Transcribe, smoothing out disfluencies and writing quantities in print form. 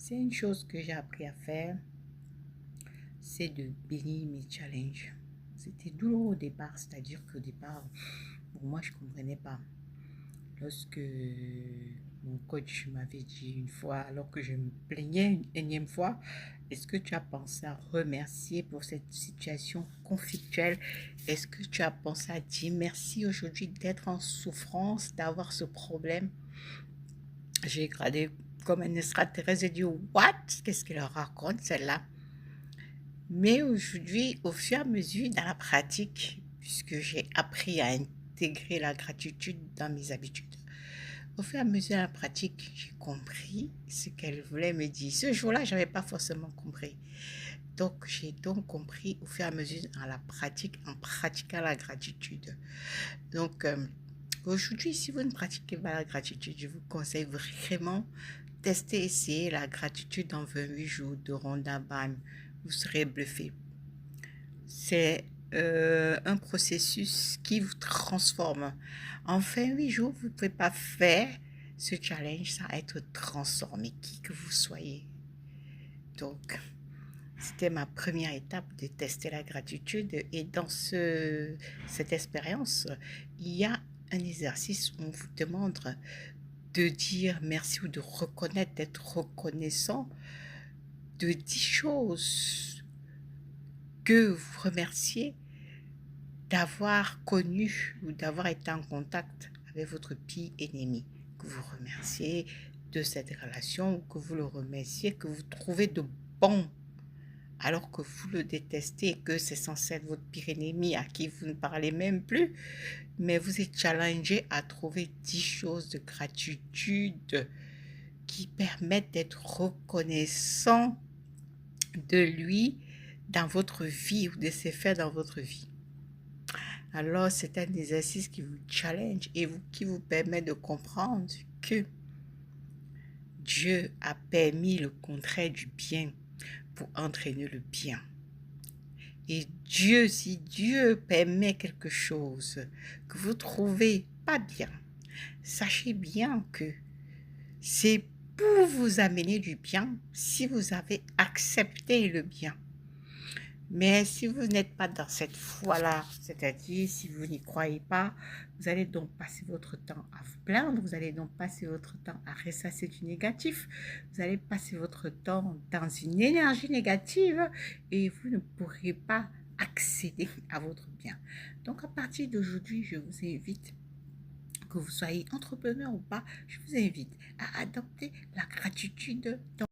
C'est une chose que j'ai appris à faire, c'est de bénir mes challenges. C'était douloureux au départ, c'est-à-dire qu'au départ, pour moi, je ne comprenais pas. Lorsque mon coach m'avait dit une fois, alors que je me plaignais une énième fois, est-ce que tu as pensé à remercier pour cette situation conflictuelle? Est-ce que tu as pensé à dire merci aujourd'hui d'être en souffrance, d'avoir ce problème? J'ai regardé comme un extraterrestre et dit, what? Qu'est-ce qu'elle raconte celle-là? Mais aujourd'hui, au fur et à mesure, dans la pratique, puisque j'ai appris à intégrer la gratitude dans mes habitudes, au fur et à mesure de la pratique, j'ai compris ce qu'elle voulait me dire. Ce jour-là, je n'avais pas forcément compris. Donc, j'ai donc compris au fur et à mesure dans la pratique, en pratiquant la gratitude. Donc, aujourd'hui, si vous ne pratiquez pas la gratitude, je vous conseille vraiment tester, essayer la gratitude dans 28 jours de Rhonda Byrne. Vous serez bluffé. C'est un processus qui vous transforme. En 28 jours, vous ne pouvez pas faire ce challenge sans être transformé, qui que vous soyez. Donc, c'était ma première étape de tester la gratitude. Et dans cette expérience, il y a un exercice où on vous demande de dire merci ou de reconnaître, d'être reconnaissant de 10 choses que vous remerciez d'avoir connu ou d'avoir été en contact avec votre pire ennemi, que vous remerciez de cette relation ou que vous le remerciez, que vous trouvez de bon alors que vous le détestez et que c'est censé être votre pire ennemi à qui vous ne parlez même plus, mais vous êtes challengé à trouver 10 choses de gratitude qui permettent d'être reconnaissant de lui dans votre vie ou de ses faits dans votre vie. Alors, c'est un exercice qui vous challenge et qui vous permet de comprendre que Dieu a permis le contraire du bien pour entraîner le bien. Et Dieu, si Dieu permet quelque chose que vous trouvez pas bien, sachez bien que c'est pour vous amener du bien si vous avez accepté le bien. Mais si vous n'êtes pas dans cette foi-là, c'est-à-dire si vous n'y croyez pas, vous allez donc passer votre temps à vous plaindre, vous allez donc passer votre temps à ressasser du négatif, vous allez passer votre temps dans une énergie négative et vous ne pourrez pas accéder à votre bien. Donc à partir d'aujourd'hui, je vous invite, que vous soyez entrepreneur ou pas, je vous invite à adopter la gratitude dans